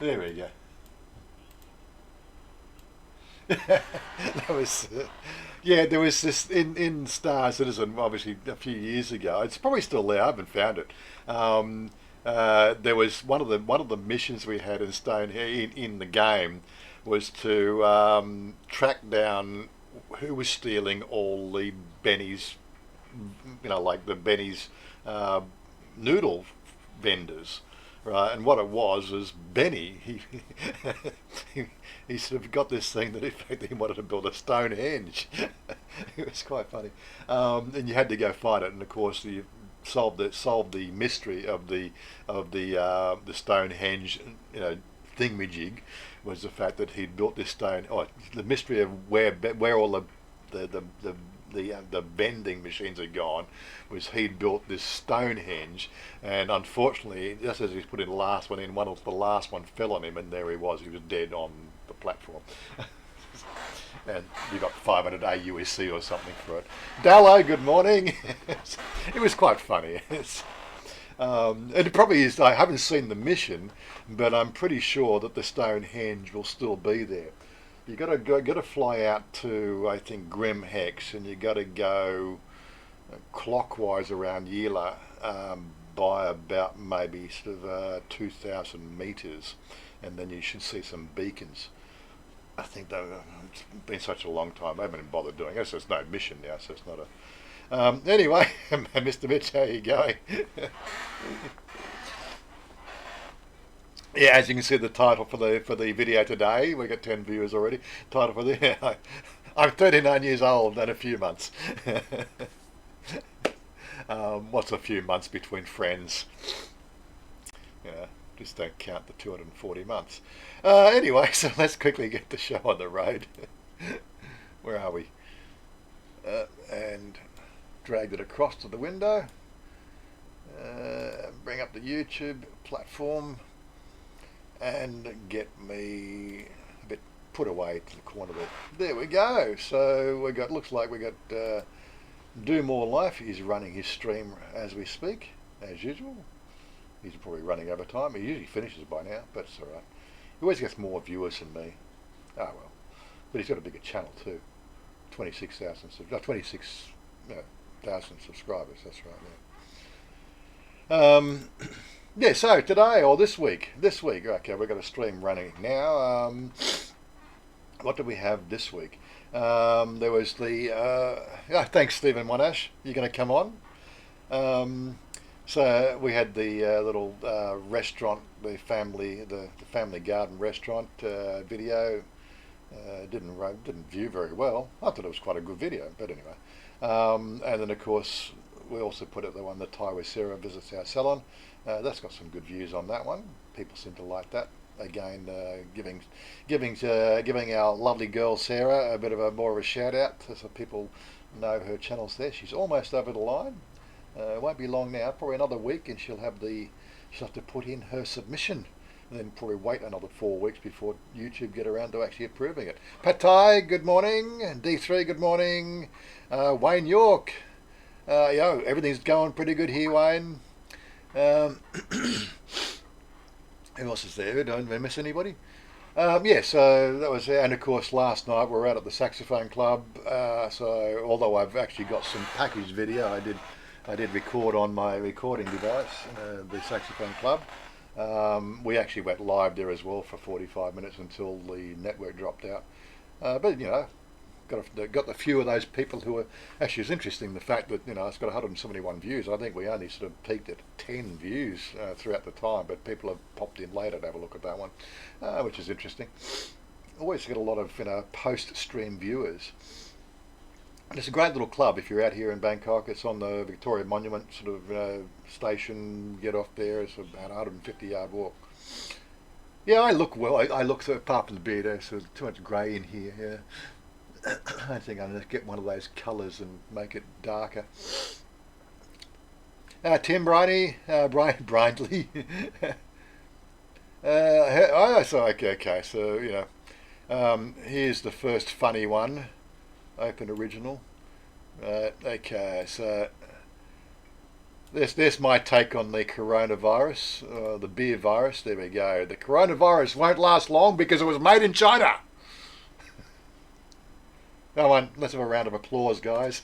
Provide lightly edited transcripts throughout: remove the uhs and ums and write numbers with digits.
There we go. That was, yeah, there was this in Star Citizen, obviously a few years ago. It's probably still there. I haven't found it. Um, there was one of the missions we had in in the game was to track down who was stealing all the Benny's, like the Benny's uh, noodle vendors, right? And what it was Benny. He he sort of got this thing that in fact he wanted to build a Stonehenge. It was quite funny, and you had to go fight it. And of course, you solved the mystery of the Stonehenge, thingamajig, was the fact that he'd built this stone. Oh, the mystery of where all the vending machines had gone was he'd built this Stonehenge, and unfortunately, just as he's putting the last one in, the last one fell on him, and there he was. He was dead on the platform. And you got 500 AUSC or something for it. Dallo, good morning. It was quite funny. And it probably is. I haven't seen the mission, but I'm pretty sure that the Stonehenge will still be there. You got to fly out to, I think, Grim Hex, and you got to go clockwise around Yela, by about maybe sort of 2,000 meters, and then you should see some beacons. I think it's been such a long time. I haven't even bothered doing it. So it's no mission now, so it's not a. Anyway, Mr. Mitch, how are you going? Yeah, as you can see, the title for the video today, we got 10 viewers already. Title for the I'm 39 years old and a few months. What's a few months between friends? Yeah, just don't count the 240 months. Anyway, so let's quickly get the show on the road. Where are we? And dragged it across to the window. Bring up the YouTube platform and get me a bit put away to the corner there. There we go. So looks like we got Do More Life. He's running his stream as we speak, as usual. He's probably running over time. He usually finishes by now, but it's alright. He always gets more viewers than me. Oh well. But he's got a bigger channel too. 26,000 subscribers, that's right, yeah. Yeah, so today or this week, okay, we've got a stream running now. What do we have this week? There was thanks Stephen Monash, you're going to come on. So we had the little restaurant, the family garden restaurant video. Didn't view very well. I thought it was quite a good video, but anyway. And then of course we also put it the one that Thai Sarah visits our salon. That's got some good views on that one. People seem to like that. Again, giving our lovely girl Sarah a bit of more of a shout out, so people know her channel's there. She's almost over the line. It won't be long now, probably another week, and she'll have to put in her submission, and then probably wait another 4 weeks before YouTube get around to actually approving it. Patai, good morning. D3, good morning. Wayne York, everything's going pretty good here, Wayne. Who else is there? Don't I miss anybody? So that was there. And of course last night we were out at the Saxophone Club. So although I've actually got some packaged video, I did record on my recording device, the Saxophone Club. We actually went live there as well for 45 minutes until the network dropped out. But got a few of those people who are actually. It's interesting the fact that it's got 171 views. I think we only sort of peaked at 10 views throughout the time, but people have popped in later to have a look at that one, which is interesting. Always get a lot of post-stream viewers. And it's a great little club if you're out here in Bangkok. It's on the Victoria Monument sort of station. Get off there. It's about a 150-yard walk. Yeah, I look well. I look, apart from the beard, there's too much grey in here. Yeah. I think I'm going to get one of those colours and make it darker. Tim Briney, Brian Brindley. Okay. So here's the first funny one. Open original. Okay, so there's my take on the coronavirus, the beer virus. There we go. The coronavirus won't last long because it was made in China. Come on, let's have a round of applause, guys.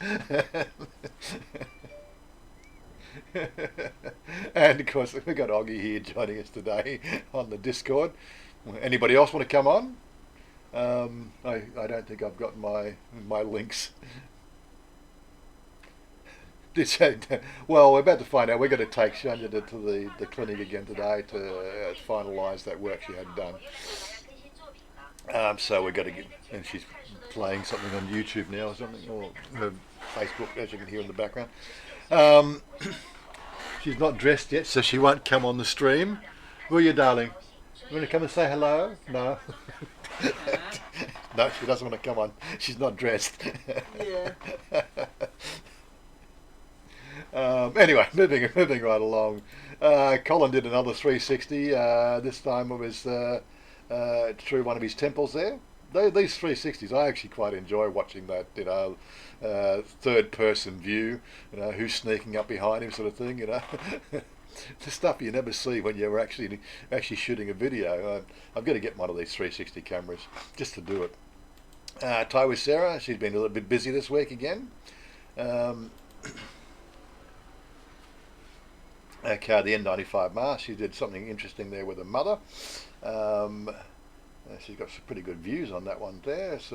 And of course, we've got Auggie here joining us today on the Discord. Anybody else want to come on? I don't think I've got my links. Well, we're about to find out. We're going to take Chanya to the clinic again today to finalise that work she had done. So we're going to get, and she's playing something on YouTube now or something, or her Facebook, as you can hear in the background. She's not dressed yet, so she won't come on the stream. Will you, darling? You want to come and say hello? No. No, she doesn't want to come on. She's not dressed. Yeah. Anyway, moving right along. Colin did another 360. This time it was through one of his temples there. These 360s, I actually quite enjoy watching that, third person view, who's sneaking up behind him sort of thing, the stuff you never see when you're actually shooting a video. I'm going to get one of these 360 cameras just to do it. Thai with Sarah, she's been a little bit busy this week again. Okay, the N95 mask, she did something interesting there with her mother. She's got some pretty good views on that one there. It's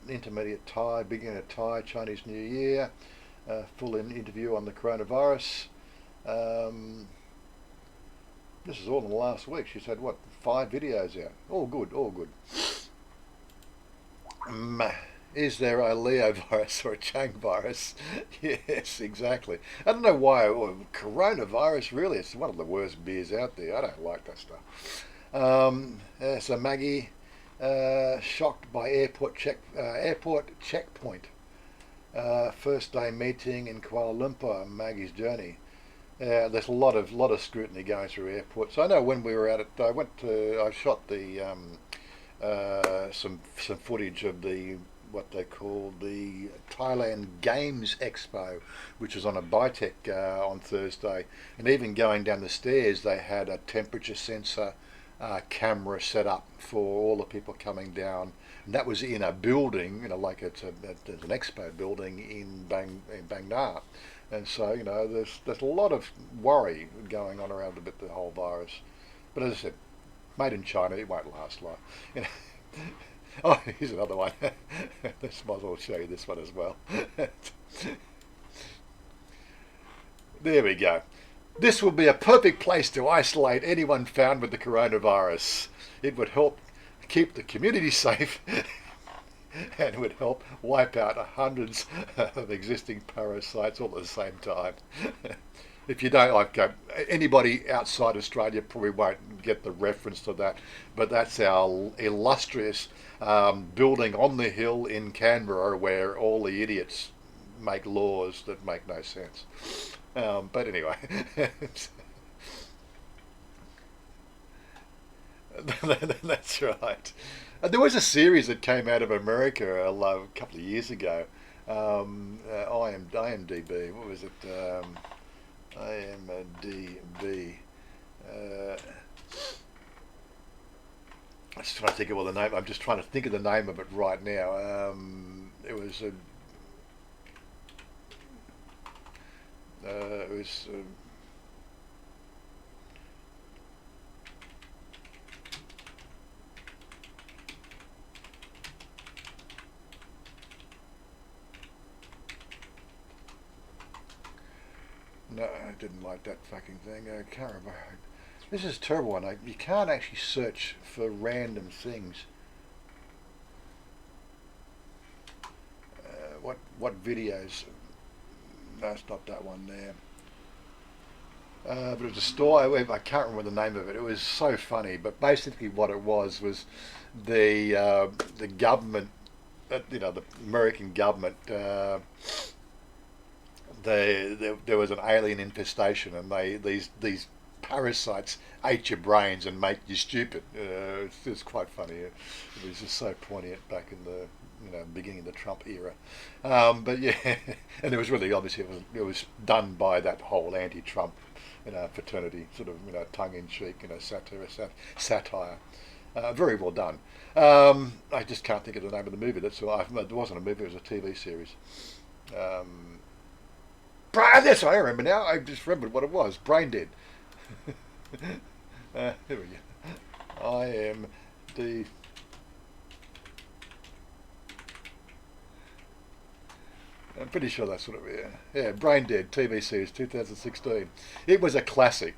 intermediate Thai, beginner Thai, Chinese New Year, full interview on the coronavirus. This is all in the last week. She's had, 5 videos out. All good, all good. Is there a Leo virus or a Chiang virus? Yes, exactly. I don't know why. Coronavirus, really, it's one of the worst beers out there. I don't like that stuff. So Maggie, shocked by airport checkpoint. First day meeting in Kuala Lumpur. Maggie's journey. There's a lot of scrutiny going through airports. I know when we were at it, I shot the some footage of the what they call the Thailand Games Expo, which was on a Bitec on Thursday, and even going down the stairs, they had a temperature sensor camera set up for all the people coming down, and that was in a building, like it's an expo building in Bang Na, and so there's a lot of worry going on around the whole virus. But as I said, made in China, it won't last long. Oh, here's another one. This might as well show you this one as well. There we go. This will be a perfect place to isolate anyone found with the coronavirus. It would help keep the community safe and would help wipe out hundreds of existing parasites all at the same time. If you don't, anybody outside Australia probably won't get the reference to that, but that's our illustrious building on the hill in Canberra where all the idiots make laws that make no sense. But anyway, that's right. There was a series that came out of America a couple of years ago. IMDb. What was it? IMDb. I'm just trying to think of the name. I'm just trying to think of the name of it right now. It was a. It was. No, I didn't like that fucking thing. I can't remember. This is a terrible one. You can't actually search for random things. What videos? No, it's not that one there. But it was a store. I can't remember the name of it. It was so funny. But basically, what it was the government, the American government. There was an alien infestation, and these parasites ate your brains and make you stupid. It's quite funny. It was just so poignant back in the beginning of the Trump era. But yeah, and it was really obviously it was done by that whole anti-Trump fraternity, sort of tongue-in-cheek, satire. Very well done. I just can't think of the name of the movie. That's all. It wasn't a movie; it was a TV series. Yes, I remember now. I just remembered what it was. Brain Dead. Here we go. I am the. I'm pretty sure that's what it was. Yeah, Brain Dead TV series 2016. It was a classic.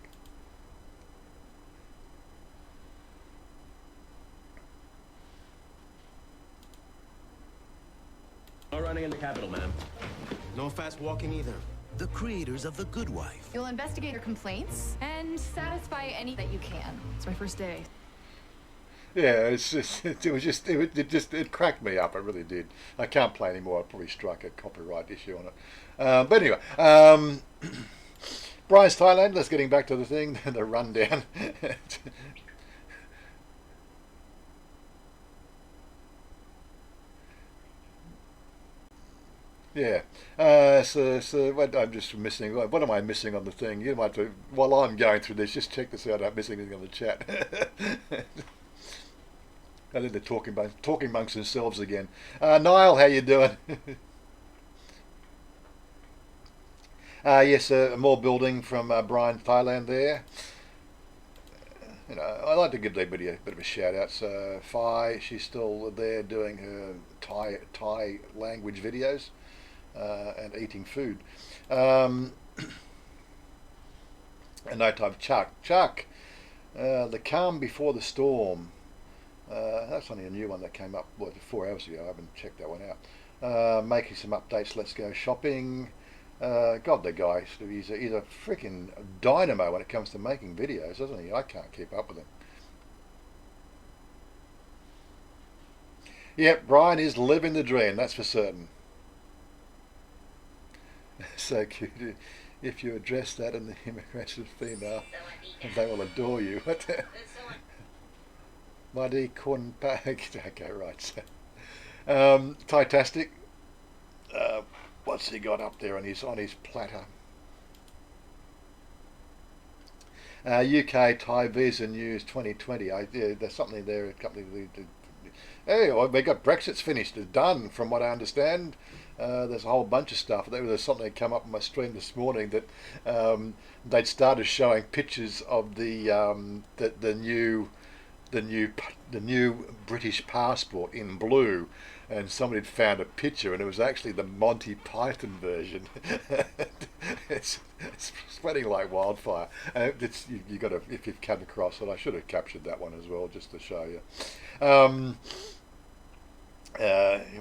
No running in the Capitol, ma'am. No fast walking either. The creators of The Good Wife. You'll investigate your complaints and satisfy any that you can. It's my first day. Yeah, it cracked me up. It really did. I can't play anymore. I'd probably strike a copyright issue on it. But anyway, Brian's Thailand. Let's getting back to the thing, the rundown. Yeah. So what I'm just missing. What am I missing on the thing? You might have to, while I'm going through this, just check this out. I'm missing anything on the chat. I think they're talking amongst themselves again. Nile, how you doing? Yes, more building from Brian Thailand there. I like to give everybody a bit of a shout out. So Phi, she's still there doing her Thai language videos. And eating food. And no type Chuck. The calm before the storm. That's only a new one that came up 4 hours ago. I haven't checked that one out. Making some updates. Let's go shopping. God, the guy, he's a freaking dynamo when it comes to making videos, isn't he? I can't keep up with him. Yep, Brian is living the dream. That's for certain. So cute. If you address that in the immigration female, they will adore you. What? Muddy corn bag. Okay, right. Titastic. What's he got up there on his platter? UK Thai Visa News 2020. There's something there. A company. Hey, we got Brexit's finished. It's done, from what I understand. There's a whole bunch of stuff. There was something that came up on my stream this morning that they'd started showing pictures of the new British passport in blue, and somebody had found a picture, and it was actually the Monty Python version. it's spreading like wildfire. You got to, if you've come across it, I should have captured that one as well just to show you.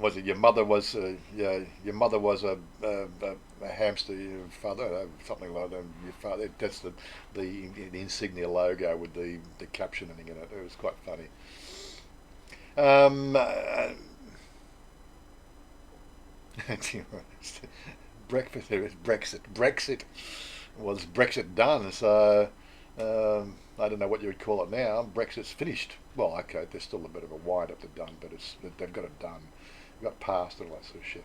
Was it your mother was your mother was a hamster, your father something like that. Your father, that's the insignia logo with the captioning in it. It was quite funny. Brexit was Brexit done, so I don't know what you would call it now. Brexit's finished. Well, okay, there's still a bit of a wind up to done, but they've got it done. They've got past and all that sort of shit.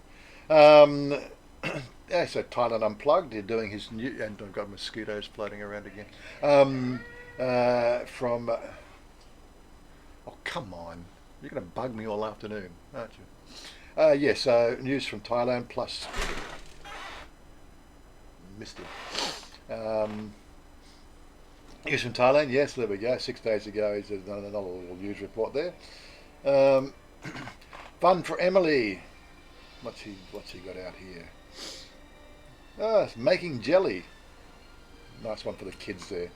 Yeah, so Thailand Unplugged, they're doing his new, and I've got mosquitoes floating around again. From, oh come on, you're going to bug me all afternoon, aren't you? Yes, news from Thailand plus, missed it. News from Thailand, yes, there we go. 6 days ago, he's done another little news report there. Fun for Emily. What's he got out here? It's making jelly. Nice one for the kids there.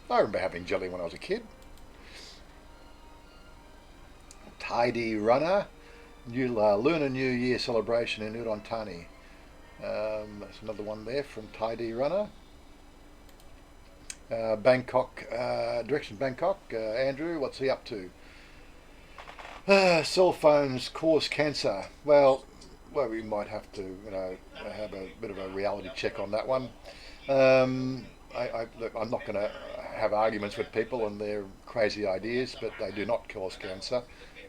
I remember having jelly when I was a kid. Tidy Runner. New Lunar New Year celebration in Udontani. That's another one there from Tidy Runner. Bangkok, direction Bangkok. Andrew, what's he up to? Cell phones cause cancer. Well, we might have to, have a bit of a reality check on that one. Look, I'm not going to have arguments with people and their crazy ideas, but they do not cause cancer.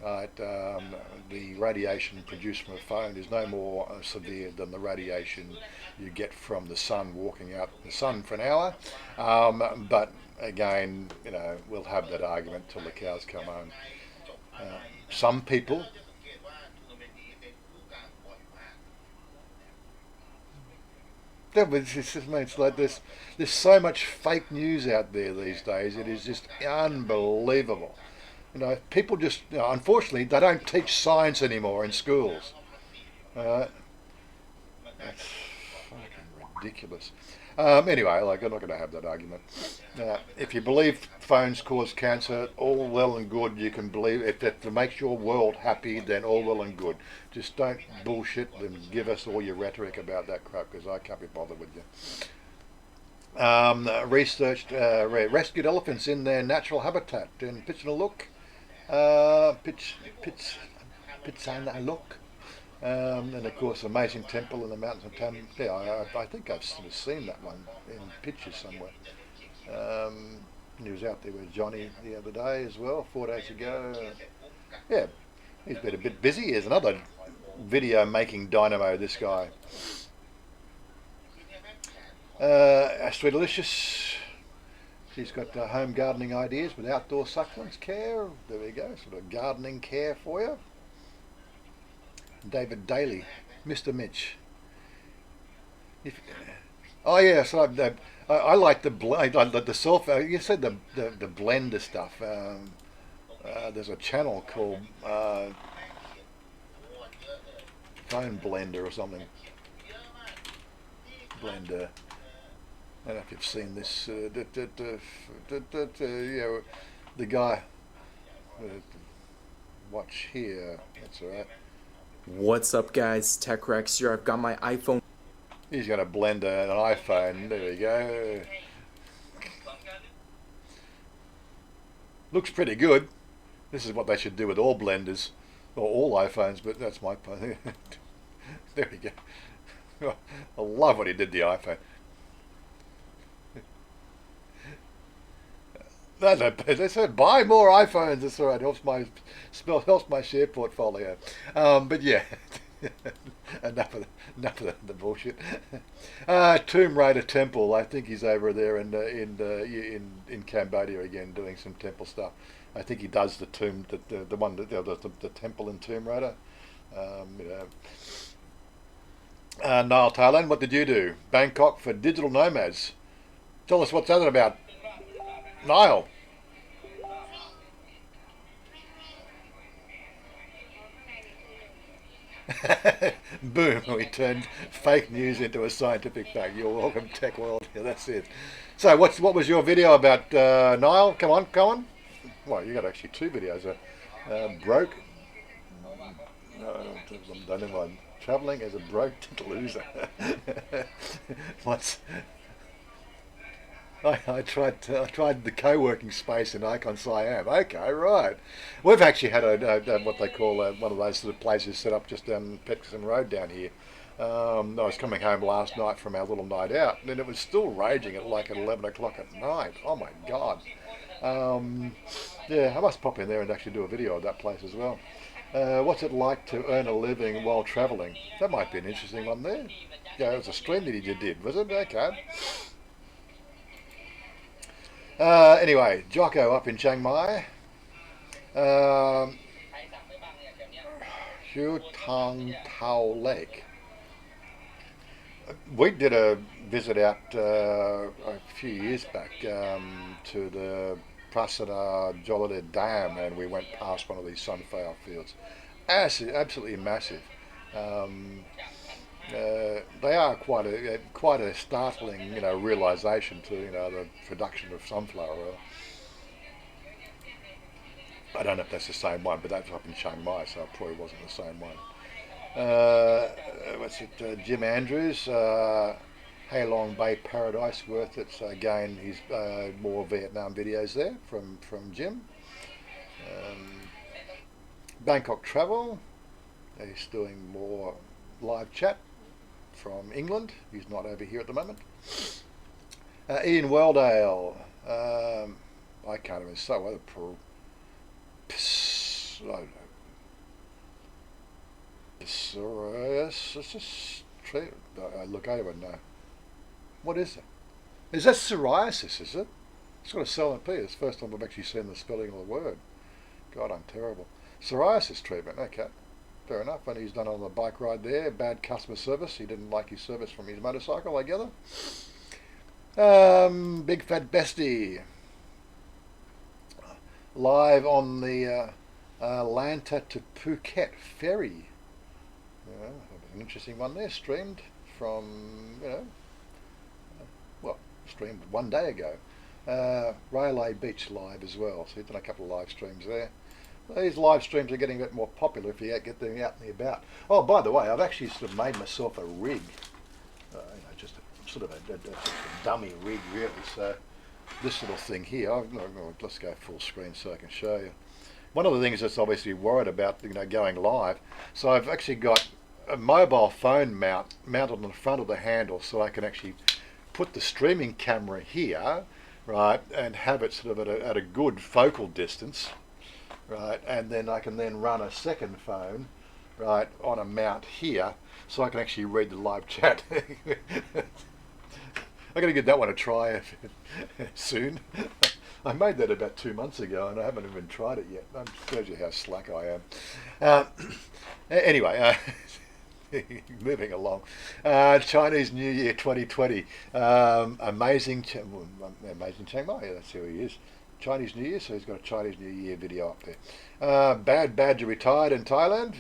The radiation produced from a phone is no more severe than the radiation you get from the sun walking out in the sun for an hour. But again, we'll have that argument till the cows come home. Some people it's like there's so much fake news out there these days. It is just unbelievable. People just, unfortunately, they don't teach science anymore in schools. That's fucking ridiculous. Anyway, I'm not going to have that argument. If you believe phones cause cancer, all well and good. You can believe if it makes your world happy, then all well and good. Just don't bullshit and give us all your rhetoric about that crap, because I can't be bothered with you. Researched rescued elephants in their natural habitat in Pitchanalook. Pitchanalook. And of course, amazing temple in the mountains of Tam. Yeah, I think I've sort of seen that one in pictures somewhere. He was out there with Johnny the other day as well, 4 days ago. Yeah, he's been a bit busy. Here's another video making dynamo, this guy. Sweet Delicious. She's got home gardening ideas with outdoor succulents care. There we go, sort of gardening care for you. David Daly, Mr. Mitch. Oh yeah, so I like the self. You said the blender stuff. There's a channel called Phone Blender or something. Blender. I don't know if you've seen this. The guy. Watch here. That's all right. What's up, guys? Tech Rex here. I've got my iPhone. He's got a blender and an iPhone. There we go. Looks pretty good. This is what they should do with all blenders, or all iPhones, but that's my point. There we go. I love what he did the iPhone. They said buy more iPhones. It's all right. Helps my share portfolio. But yeah, enough of the bullshit. Tomb Raider Temple. I think he's over there in Cambodia again doing some temple stuff. I think he does the tomb, the one the temple in Tomb Raider. Nile, Thailand. What did you do? Bangkok for digital nomads. Tell us what's that about, Nile. Boom, we turned fake news into a scientific fact. You're welcome, tech world. Yeah, that's it. So what was your video about, Nile? Come on. Well, you got actually two videos. Broke. Don't know why. Travelling as a broke loser. I tried the co-working space in Icon Siam. Okay, right. We've actually had what they call one of those sort of places set up just down Petkerson Road down here. I was coming home last night from our little night out, and it was still raging at 11 o'clock at night. Oh my God. Yeah, I must pop in there and actually do a video of that place as well. What's it like to earn a living while travelling? That might be an interesting one there. Yeah, it was a stream that he did, was it? Okay. Anyway, Jocko up in Chiang Mai. Hu Tang Tao Lake. We did a visit out a few years back to the Prasada Jolade Dam, and we went past one of these sunflower fields. Absolutely massive. They are quite a startling, realization to the production of sunflower oil. I don't know if that's the same one, but that's up in Chiang Mai, so it probably wasn't the same one. What's it? Jim Andrews, Halong Bay Paradise, worth it. So again, he's more Vietnam videos there from Jim. Bangkok Travel, he's doing more live chat from England. He's not over here at the moment. Ian Weldale, I can't even say what psoriasis treatment. I look over now. What is it? Is that psoriasis, is it? It's got a silent P. It's the first time I've actually seen the spelling of the word. God, I'm terrible. Psoriasis treatment, okay. Fair enough. And he's done on the bike ride there. Bad customer service. He didn't like his service from his motorcycle, I gather. Big Fat Bestie. Live on the Lanta to Phuket ferry. An interesting one there. Streamed from, streamed one day ago. Railway Beach live as well. So he's done a couple of live streams there. These live streams are getting a bit more popular if you get them out and about. Oh, by the way, I've actually sort of made myself a rig. Just a, sort of a dummy rig, really. So this little thing here, let's go full screen so I can show you. One of the things that's obviously worried about, going live. So I've actually got a mobile phone mounted on the front of the handle, so I can actually put the streaming camera here, right, and have it sort of at a good focal distance, right, and then I can then run a second phone, right, on a mount here, so I can actually read the live chat. I'm going to give that one a try soon. I made that about 2 months ago and I haven't even tried it yet. That shows you how slack I am. Anyway, moving along. Chinese New Year 2020. Amazing Chiang Mai, that's who he is. Chinese New Year, so he's got a Chinese New Year video up there. Bad Badger retired in Thailand.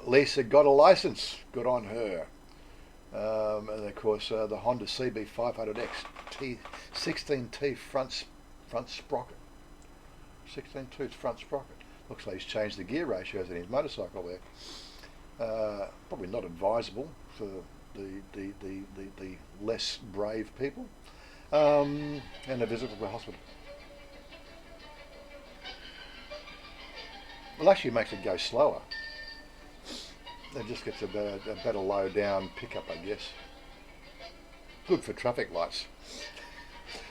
Lisa got a license. Good on her. And of course the Honda CB500X T16T front sprocket. 16.2 front sprocket. Looks like he's changed the gear ratios in his motorcycle there. Probably not advisable for the less brave people. And a visit to the hospital. Well, actually makes it go slower. It just gets a better low down pickup, I guess. Good for traffic lights.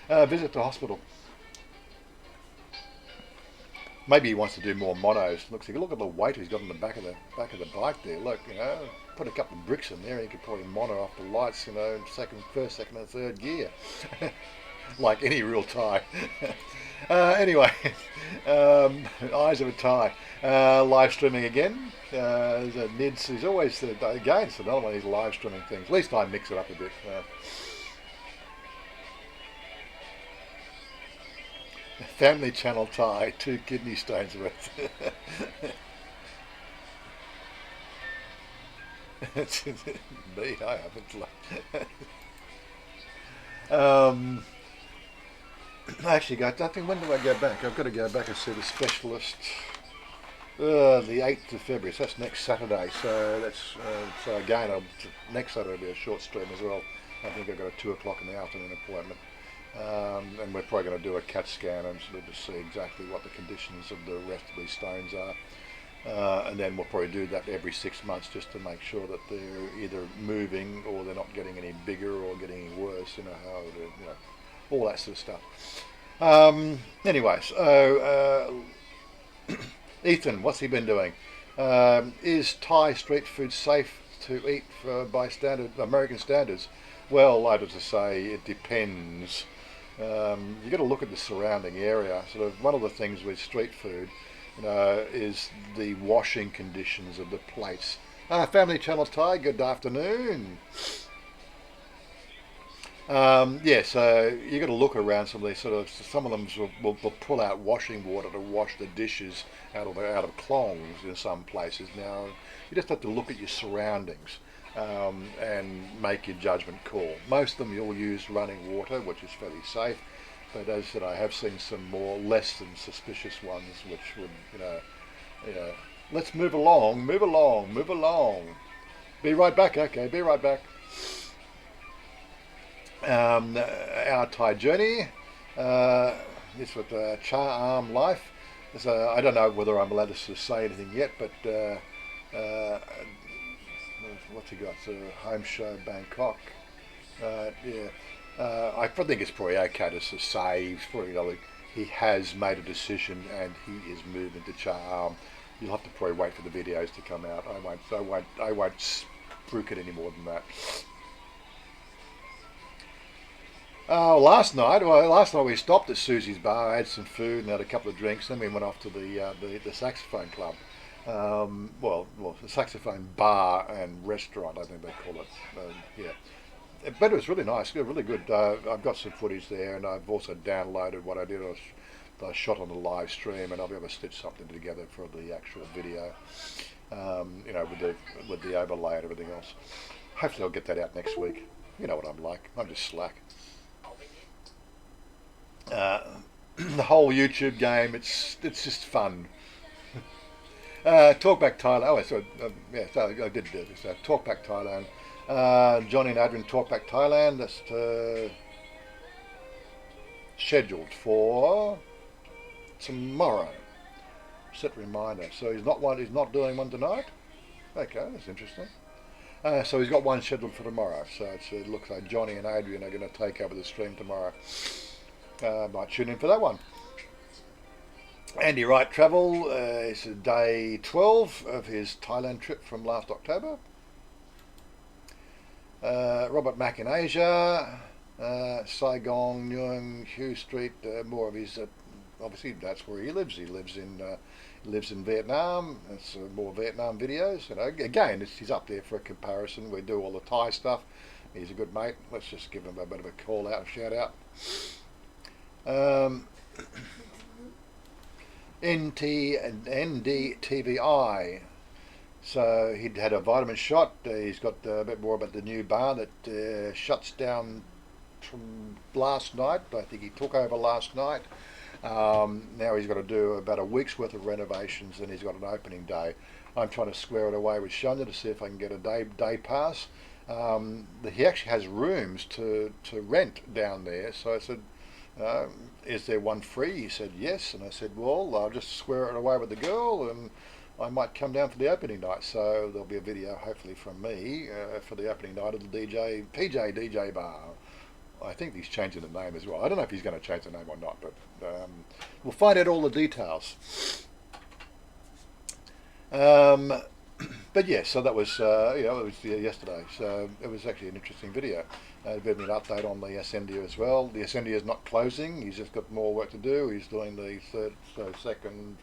Visit to hospital. Maybe he wants to do more monos. Look at the weight he's got on the back of the bike there. Look, put a couple of bricks in there, and he could probably mono off the lights, in first, second, and third gear, like any real Thai. Anyway, Eyes of a Thai. Live streaming again. There's a Nids. He's always again. It's another one of these live streaming things. At least I mix it up a bit. Family Channel Thai, 2 kidney stones worth. Me, I haven't. Actually, I think, when do I go back? I've got to go back and see the specialist. The 8th of February, so that's next Saturday. So that's so again, next Saturday will be a short stream as well. I think I've got a 2 o'clock in the afternoon appointment. And we're probably going to do a CAT scan and sort of to see exactly what the conditions of the rest of these stones are. And then we'll probably do that every 6 months just to make sure that they're either moving or they're not getting any bigger or getting any worse, all that sort of stuff. Anyway, so Ethan, what's he been doing? Is Thai street food safe to eat by American standards? Well, I have to say, it depends. You've got to look at the surrounding area. Sort of one of the things with street food, is the washing conditions of the plates. Family Channel Thai, good afternoon. So you got to look around some of these some of them will pull out washing water to wash the dishes out of clongs in some places. Now you just have to look at your surroundings and make your judgment call. Most of them you'll use running water, which is fairly safe. But as I said, I have seen some more less than suspicious ones, which would, let's move along. Be right back. Okay, be right back. Our Thai journey is with Cha Life. So I don't know whether I'm allowed to say anything yet, but what's he got? Home show Bangkok. I think it's probably okay to say he has made a decision and he is moving to Cha. you'll have to probably wait for the videos to come out. I won't spruik it any more than that. Last night we stopped at Susie's bar, had some food and had a couple of drinks, then we went off to the saxophone club. Well, the saxophone bar and restaurant, I think they call it. Yeah, but it was really nice, really good. I've got some footage there, and I've also downloaded what I did. I shot on the live stream, and I'll be able to stitch something together for the actual video. You know, with the overlay and everything else. Hopefully, I'll get that out next week. You know what I'm like. I'm just slack. The whole YouTube game, it's just fun. Talkback Thailand. Oh, sorry. Yeah, so I did do this. Talkback Thailand. Johnny and Adrian Talkback Thailand. That's scheduled for tomorrow. Set reminder. So he's not doing one tonight. Okay, that's interesting. So he's got one scheduled for tomorrow. So it looks like Johnny and Adrian are going to take over the stream tomorrow. Might tune in for that one. Andy Wright Travel is day 12 of his Thailand trip from last October. Robert Mack in Asia. Saigon, Nguyen, Hugh Street. More of his. Obviously, that's where he lives. He lives in Vietnam. It's more Vietnam videos. You know, again, he's up there for a comparison. We do all the Thai stuff. He's a good mate. Let's just give him a bit of a call out, a shout out. NDTVI. So he'd had a vitamin shot. He's got a bit more about the new bar that shuts down from last night. I think he took over last night. Now he's got to do about a week's worth of renovations, and he's got an opening day. I'm trying to square it away with Chanya to see if I can get a day pass. He actually has rooms to rent down there. So I said, is there one free? He said yes, and I said, well, I'll just square it away with the girl, and I might come down for the opening night. So there'll be a video hopefully from me for the opening night of the PJ DJ bar. I think he's changing the name as well. I don't know if he's going to change the name or not, but we'll find out all the details. But yeah, so that was it was yesterday. So it was actually an interesting video. A bit of an update on the SNDU as well. The SNDU is not closing. He's just got more work to do. He's doing the second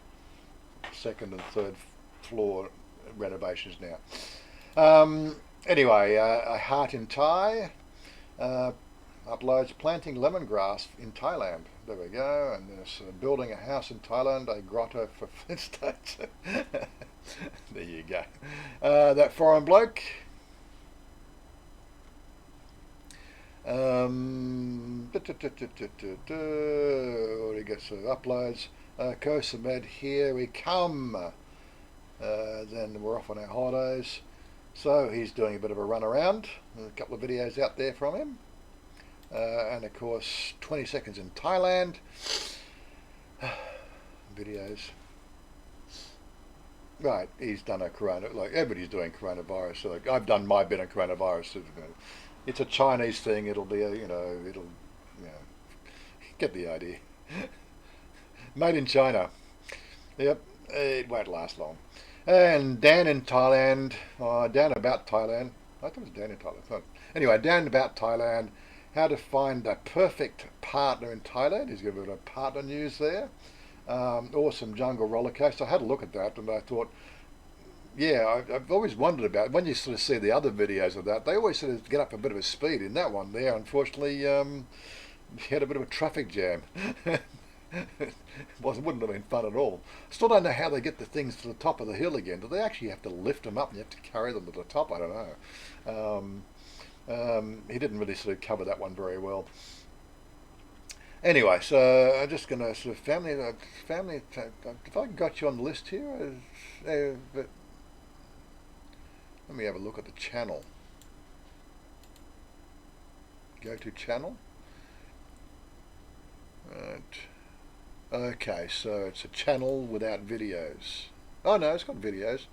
and third floor renovations now. Anyway, a heart in Thai. Uploads planting lemongrass in Thailand. There we go. And there's building a house in Thailand, a grotto for Flintstones. There you go. That foreign bloke. Already gets some uploads. Kosamed, here we come. Then we're off on our holidays. So he's doing a bit of a run around. A couple of videos out there from him. And of course 20 seconds in Thailand. Videos. Right, he's done a corona, like everybody's doing coronavirus. So like, I've done my bit on coronavirus. It's a Chinese thing. It'll be get the idea. Made in China. Yep, it won't last long. And Dan in Thailand. Dan about Thailand. I thought it was Dan in Thailand. Anyway, Dan about Thailand. How to find a perfect partner in Thailand. He's given a partner news there. Awesome jungle roller coaster. I had a look at that and I thought, yeah, I've always wondered about it. When you sort of see the other videos of that, they always sort of get up a bit of a speed. In that one there, unfortunately, he had a bit of a traffic jam. Wouldn't have been fun at all. Still don't know how they get the things to the top of the hill again. Do they actually have to lift them up and you have to carry them to the top? I don't know. He didn't really sort of cover that one very well. Anyway, so I'm just going to sort of family. If I got you on the list here, but let me have a look at the channel. Go to channel. Right. Okay, so it's a channel without videos. Oh no, it's got videos.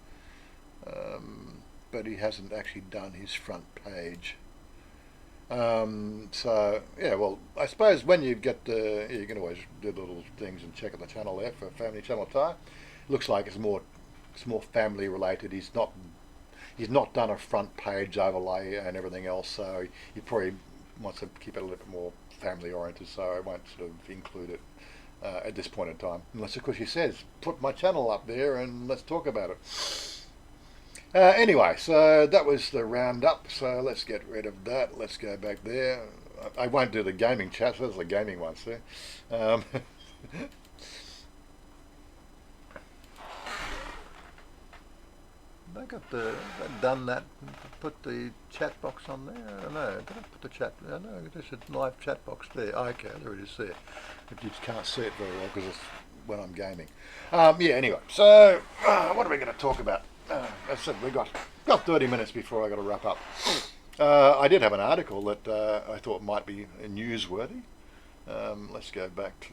But he hasn't actually done his front page. So yeah, well, I suppose when you get you can always do the little things and check out the channel there for Family Channel Thai. Looks like it's more it's more family related. He's not done a front page overlay and everything else, so he probably wants to keep it a little bit more family oriented. So I won't sort of include it at this point in time, unless of course he says put my channel up there and let's talk about it. Anyway, so that was the roundup, so let's get rid of that. Let's go back there. I won't do the gaming chat, so there's the gaming ones there. They got done that, put the chat box on there? I don't know, did I put the chat, I don't know, there's a live chat box there. Okay, there it is there. But you just can't see it very well because it's when I'm gaming. Yeah, anyway, so what are we going to talk about? As I said, we got 30 minutes before I got to wrap up. I did have an article that I thought might be newsworthy. Let's go back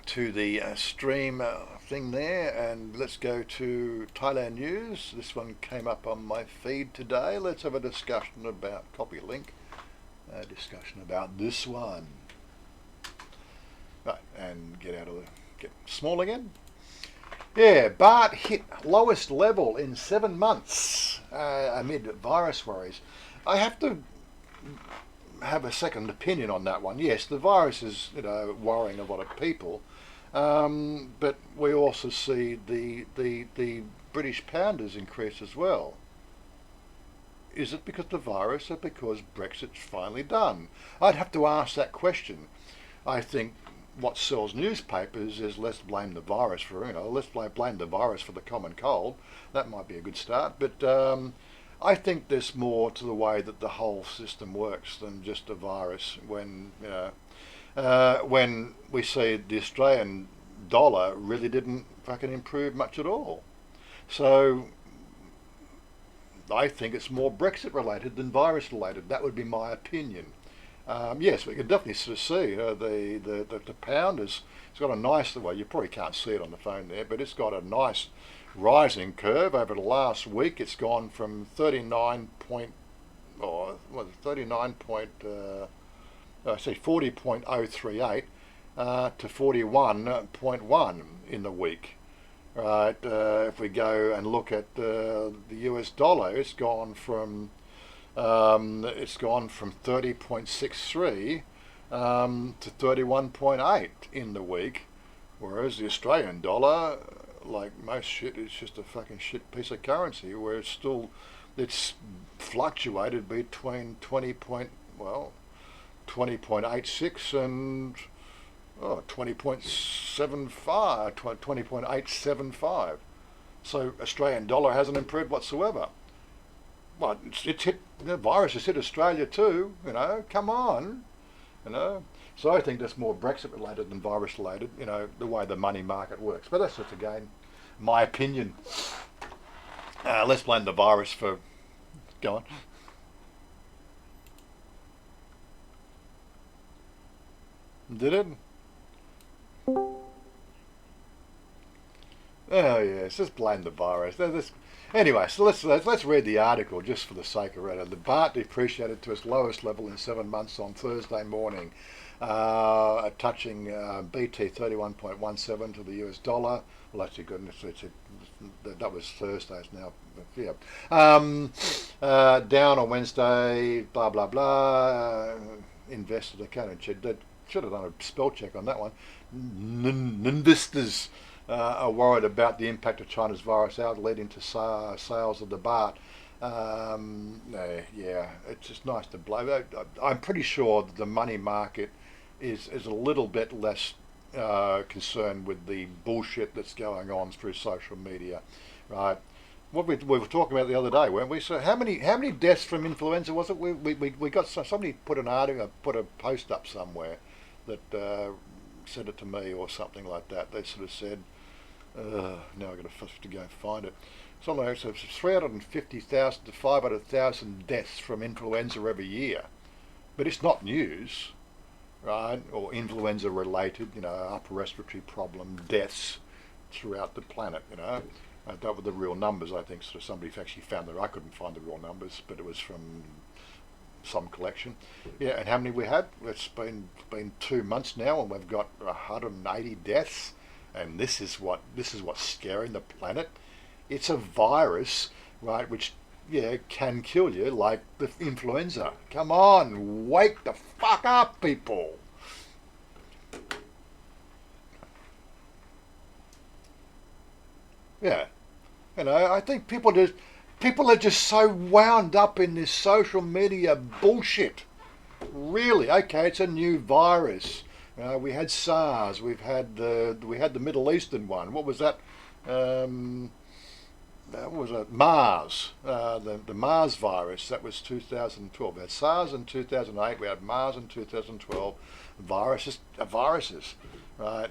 to the stream thing there, and let's go to Thailand news. This one came up on my feed today. Let's have a discussion about, copy link, discussion about this one. Right, and get small again. Yeah, baht hit lowest level in 7 months amid virus worries. I have to have a second opinion on that one. Yes, the virus is, worrying a lot of people, but we also see the British pounders increase as well. Is it because of the virus or because Brexit's finally done? I'd have to ask that question. I think what sells newspapers is let's blame the virus for, let's blame the virus for the common cold. That might be a good start, but I think there's more to the way that the whole system works than just a virus. When we see the Australian dollar really didn't fucking improve much at all. So I think it's more Brexit related than virus related. That would be my opinion. Yes, we can definitely sort of see the pound it's got a nice, well, you probably can't see it on the phone there, but it's got a nice rising curve over the last week. It's gone from 40.038 to 41.1 in the week. Right, if we go and look at the US dollar, it's gone from 30.63 to 31.8 in the week, whereas the Australian dollar, like most shit, is just a fucking shit piece of currency, where it's fluctuated between 20.86 and 20.75, 20.875. So Australian dollar hasn't improved whatsoever. Well, it's hit, the virus has hit Australia too, come on, So I think that's more Brexit related than virus related, the way the money market works. But that's just, again, my opinion. Let's blame the virus for, go on. Did it? Oh yes, just blame the virus. Anyway, so let's read the article just for the sake of it. The baht depreciated to its lowest level in 7 months on Thursday morning, touching BT 31.17 to the US dollar. Well, actually, goodness, that was Thursday's now. Yeah, down on Wednesday. Blah blah blah. Investors, I should have done a spell check on that one. Investors are worried about the impact of China's virus out, leading to sales of the baht. Yeah, it's just nice to blow. I'm pretty sure that the money market is a little bit less concerned with the bullshit that's going on through social media, right? What we were talking about the other day, weren't we? So how many deaths from influenza was it? We got somebody put an article, put a post up somewhere that sent it to me or something like that. They sort of said, now I've got to go and find it. Something like 350,000 to 500,000 deaths from influenza every year, but it's not news, right? Or influenza related, upper respiratory problem deaths throughout the planet, That were the real numbers, I think. So somebody actually found that. I couldn't find the real numbers, but it was from some collection. Yeah, and how many we had? It's been 2 months now, and we've got 180 deaths. and this is what's scaring the planet. It's a virus, right, which can kill you like the influenza. Come on, wake the fuck up, people. Yeah, I think people are just so wound up in this social media bullshit. Really, okay, it's a new virus. We had SARS. We had the Middle Eastern one. What was that? That was MERS. The MERS virus. That was 2012. We had SARS in 2008. We had MERS in 2012. Viruses, right?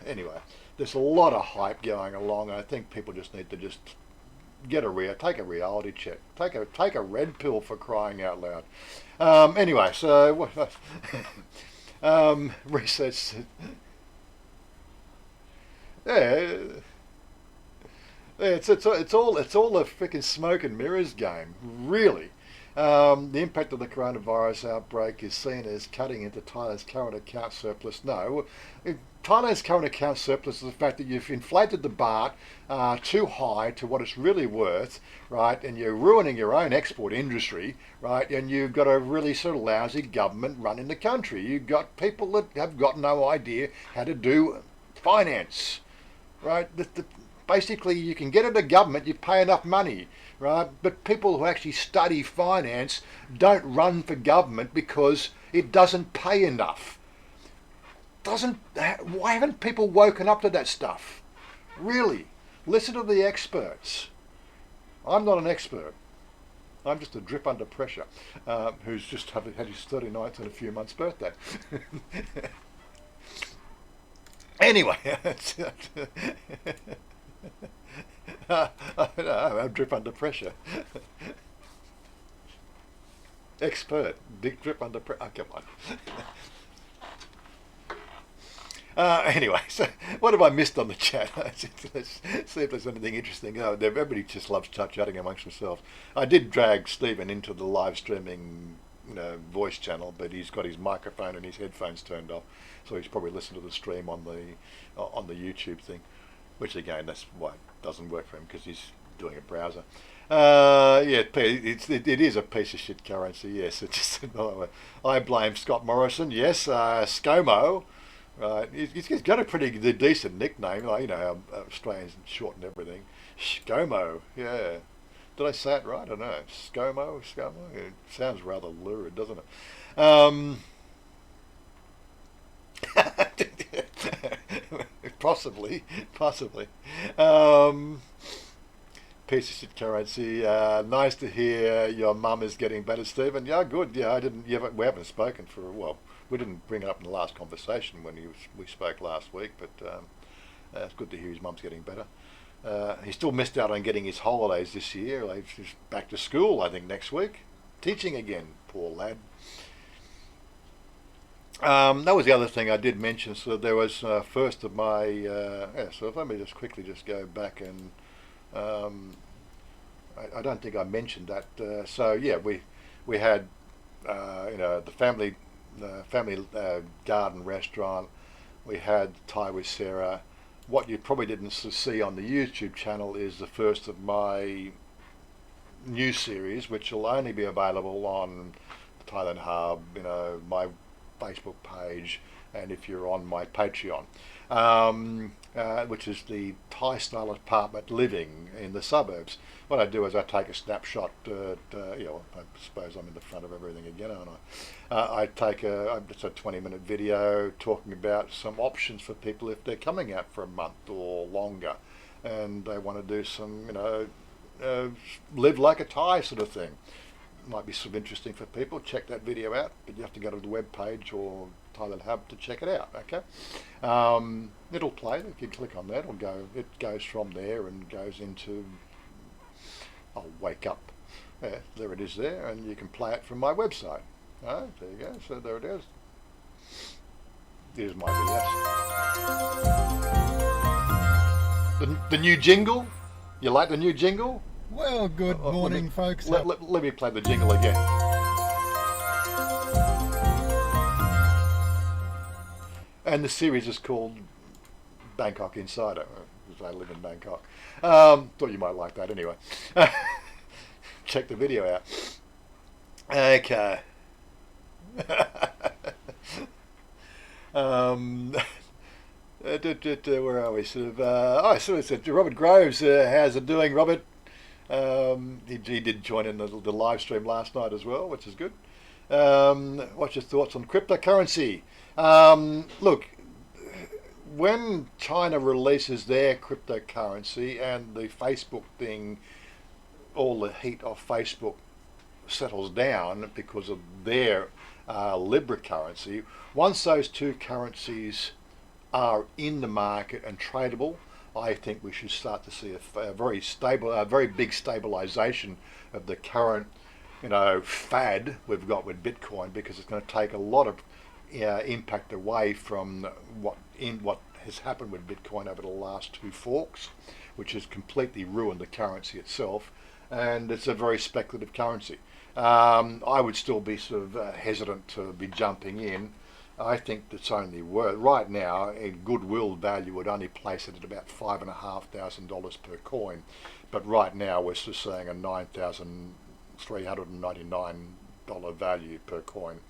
Anyway, there's a lot of hype going along. I think people just need to just take a reality check. Take a red pill, for crying out loud. Anyway, so research. Yeah, it's all a freaking smoke and mirrors game, really. The impact of the coronavirus outbreak is seen as cutting into Thailand's current account surplus. No, Thailand's current account surplus is the fact that you've inflated the baht too high to what it's really worth, right? And you're ruining your own export industry, right? And you've got a really sort of lousy government running the country. You've got people that have got no idea how to do finance, right? Basically, you can get into government, you pay enough money, right? But people who actually study finance don't run for government because it doesn't pay enough. Why haven't people woken up to that stuff? Really, listen to the experts. I'm not an expert. I'm just a drip under pressure who's just had his 39th and a few months birthday. Anyway, I drip under pressure. Expert, big drip under pressure. Oh, come on. Anyway, so what have I missed on the chat? Let's see if there's anything interesting. Everybody just loves chatting amongst themselves. I did drag Stephen into the live streaming, voice channel, but he's got his microphone and his headphones turned off, so he's probably listened to the stream on the YouTube thing, which again, that's why it doesn't work for him, because he's doing a browser. It is a piece of shit currency. Yes, it's just I blame Scott Morrison. Yes, ScoMo. Right, he's got a pretty decent nickname, like, how Australians shorten everything. ScoMo, yeah. Did I say it right? I don't know. ScoMo? It sounds rather lurid, doesn't it? Possibly. Piece of shit currency. Nice to hear your mum is getting better, Stephen. Yeah, good. Yeah, we haven't spoken for, well, we didn't bring it up in the last conversation when we spoke last week, but it's good to hear his mum's getting better. He still missed out on getting his holidays this year. He's back to school, I think, next week. Teaching again, poor lad. That was the other thing I did mention. So there was first of my... so let me just quickly go back and... I don't think I mentioned that. We had the family garden restaurant. We had Thai with Sarah. What you probably didn't see on the YouTube channel is the first of my new series, which will only be available on the Thailand Hub, my Facebook page, and if you're on my Patreon, which is the Thai style apartment living in the suburbs. What I do is I take a snapshot. I suppose I'm in the front of everything again, aren't I? I take it's a 20-minute video talking about some options for people if they're coming out for a month or longer, and they want to do some, live like a Thai sort of thing. Might be sort of interesting for people. Check that video out, but you have to go to the web page or Thailand Hub to check it out. Okay, it'll play if you click on that. It goes from there and goes into. I'll wake up. Yeah, there it is there, and you can play it from my website. There you go. So there it is. Here's my video. The new jingle. You like the new jingle? Well, good morning, folks. Let me play the jingle again. And the series is called Bangkok Insider, because I live in Bangkok. Thought you might like that anyway. Check the video out. Okay. Where are we? Said Robert Groves. How's it doing, Robert? He did join in the live stream last night as well, which is good. What's your thoughts on cryptocurrency? Look, when China releases their cryptocurrency and the Facebook thing, all the heat of Facebook settles down because of their Libra currency, once those two currencies are in the market and tradable, I think we should start to see a very stable, a very big stabilization of the current, fad we've got with Bitcoin, because it's going to take a lot of impact away from what has happened with Bitcoin over the last two forks, which has completely ruined the currency itself, and it's a very speculative currency. I would still be sort of hesitant to be jumping in. I think that's only worth, right now, a goodwill value would only place it at about $5,500 per coin, but right now we're just saying a $9,399 value per coin.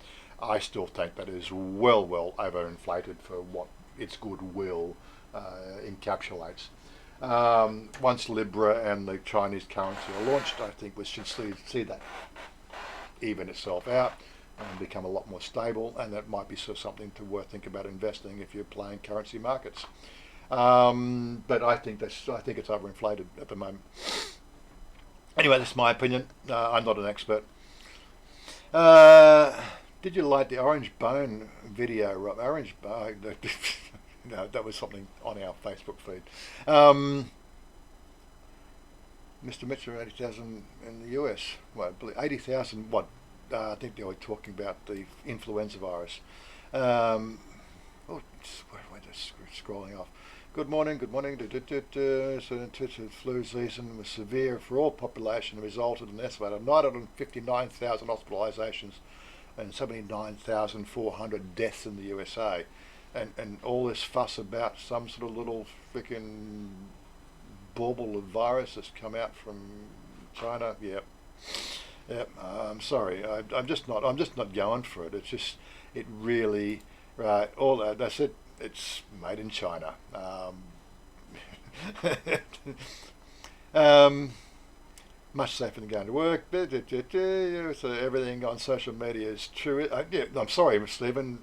I still think that is well overinflated for what its goodwill encapsulates. Once Libra and the Chinese currency are launched, I think we should see that even itself out and become a lot more stable, and that might be sort of something to worth thinking about investing if you're playing currency markets. But I think it's overinflated at the moment. Anyway, that's my opinion. I'm not an expert. Did you like the orange bone video, Rob? Orange bone. No, that was something on our Facebook feed. Mr. Mitch, 80,000 in the US. Well, 80,000. What? I think they were talking about the influenza virus. Scrolling off. Good morning. So flu season was severe for all population, resulted in an estimated 959,000 hospitalizations and 79,400 deaths in the USA. And all this fuss about some sort of little freaking bauble of virus that's come out from China. Yep. I'm sorry. I'm just not going for it. It's just, it really, right. All that. That's it. It's made in China. Much safer than going to work. So everything on social media is true. Yeah, I'm sorry, Stephen.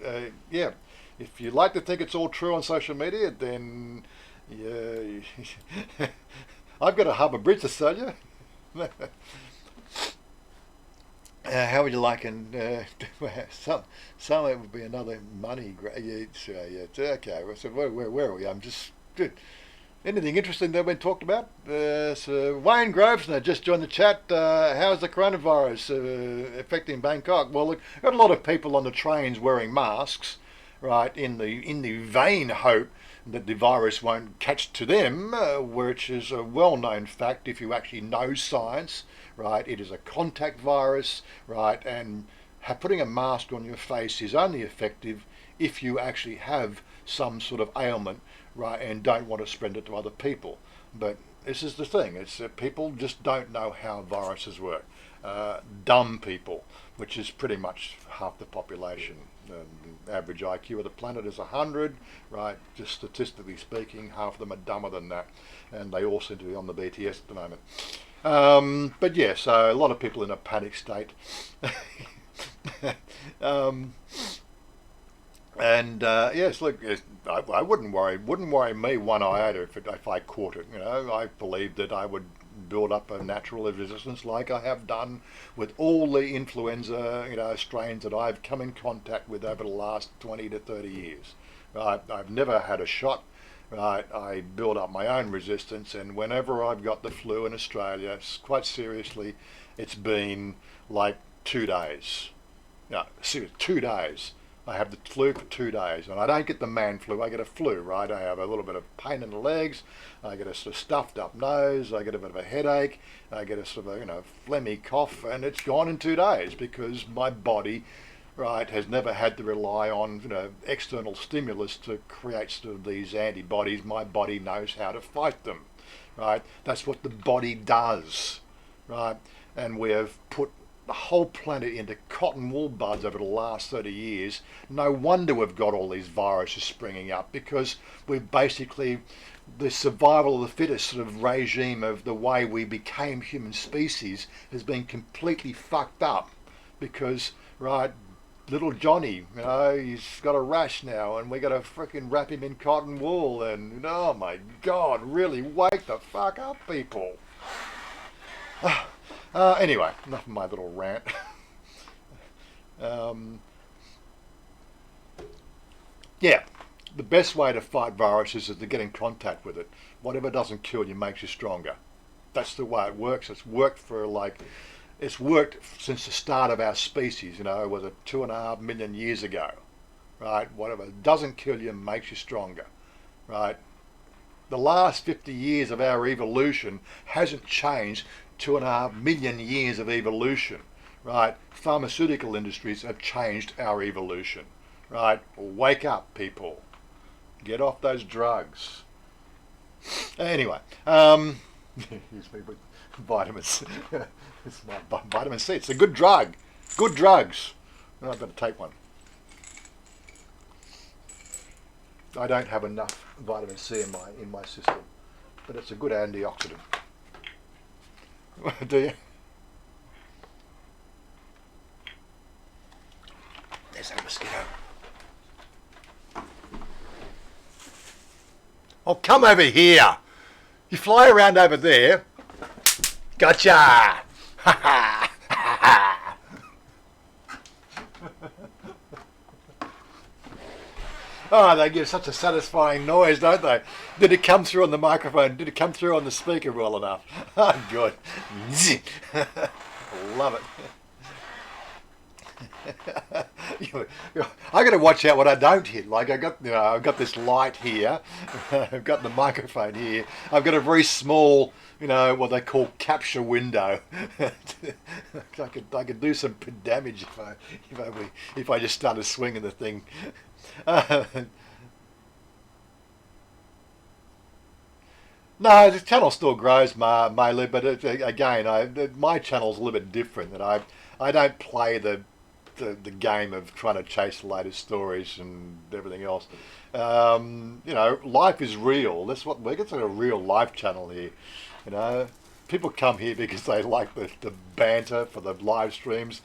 Yeah, if you like to think it's all true on social media, then yeah, I've got a harbour bridge to sell you. How would you like, and some it would be another money. Yeah, okay. So where are we? I'm just. Anything interesting that been talked about? So Wayne Groves just joined the chat. How's the coronavirus affecting Bangkok? Well, look, got a lot of people on the trains wearing masks, right? In the vain hope that the virus won't catch to them, which is a well-known fact if you actually know science, right? It is a contact virus, right? And putting a mask on your face is only effective if you actually have some sort of ailment, right, and don't want to spread it to other people. But this is the thing, it's people just don't know how viruses work. Dumb people, which is pretty much half the population. The average IQ of the planet is 100, right? Just statistically speaking, half of them are dumber than that, and they all seem to be on the BTS at the moment. But yeah, so a lot of people in a panic state. And yes, look, I wouldn't worry me one iota if I caught it. I believe that I would build up a natural resistance like I have done with all the influenza, strains that I've come in contact with over the last 20 to 30 years. Right? I've never had a shot. Right? I build up my own resistance, and whenever I've got the flu in Australia, quite seriously, it's been like 2 days. No, seriously, 2 days. I have the flu for 2 days, and I don't get the man flu, I get a flu, right? I have a little bit of pain in the legs, I get a sort of stuffed up nose, I get a bit of a headache, I get a sort of a, phlegmy cough, and it's gone in 2 days because my body, right, has never had to rely on, external stimulus to create sort of these antibodies. My body knows how to fight them, right? That's what the body does, right? And we have put the whole planet into cotton wool buds over the last 30 years. No wonder we've got all these viruses springing up, because we've basically, the survival of the fittest sort of regime of the way we became human species has been completely fucked up, because, right, little Johnny, he's got a rash now, and we got to freaking wrap him in cotton wool, and oh my God, really wake the fuck up, people. Anyway, enough of my little rant. Yeah, the best way to fight viruses is to get in contact with it. Whatever doesn't kill you makes you stronger. That's the way it works. It's worked since the start of our species, was it 2.5 million years ago, right? Whatever doesn't kill you makes you stronger, right? The last 50 years of our evolution hasn't changed 2.5 million years of evolution, right? Pharmaceutical industries have changed our evolution, right? Wake up, people. Get off those drugs. Anyway, use me with vitamins. It's my vitamin C. It's a good drug. Good drugs. I better take one. I don't have enough vitamin C in my system, but it's a good antioxidant. Do you? There's that mosquito. Oh, come over here. You fly around over there. Gotcha. Ha ha. Ha ha. Oh, they give such a satisfying noise, don't they? Did it come through on the microphone? Did it come through on the speaker well enough? Oh, good. Love it. I got to watch out what I don't hit. Like I've got this light here. I've got the microphone here. I've got a very small, what they call capture window. I could do some damage if I just started swinging the thing. No, the channel still grows, mainly, but again, my channel's a little bit different. That I don't play the game of trying to chase the latest stories and everything else. Life is real. That's what we're getting, a real life channel here. People come here because they like the banter for the live streams,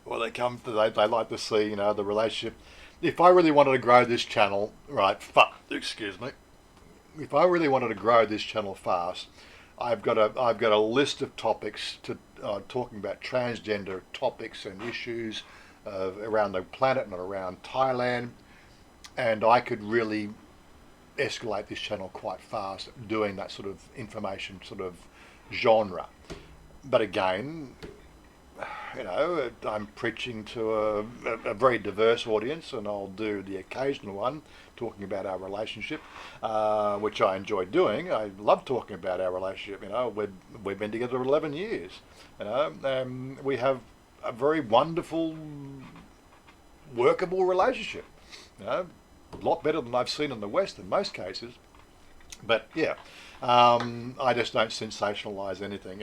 or they like to see the relationship. If I really wanted to grow this channel, excuse me. If I really wanted to grow this channel fast, I've got a list of topics to talking about transgender topics and issues around the planet and around Thailand, and I could really escalate this channel quite fast doing that sort of information sort of genre. But again, I'm preaching to a very diverse audience, and I'll do the occasional one talking about our relationship, which I enjoy doing. I love talking about our relationship. We've been together 11 years. We have a very wonderful, workable relationship. A lot better than I've seen in the West in most cases. But yeah, I just don't sensationalize anything.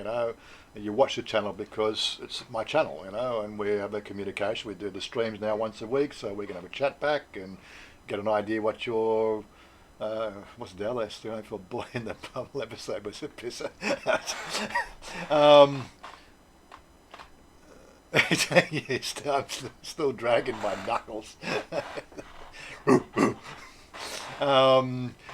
You watch the channel because it's my channel, and we have a communication. We do the streams now once a week, so we can have a chat back and get an idea what your what's the last thing for boy in the bubble episode was a pisser. Yes, I'm still dragging my knuckles.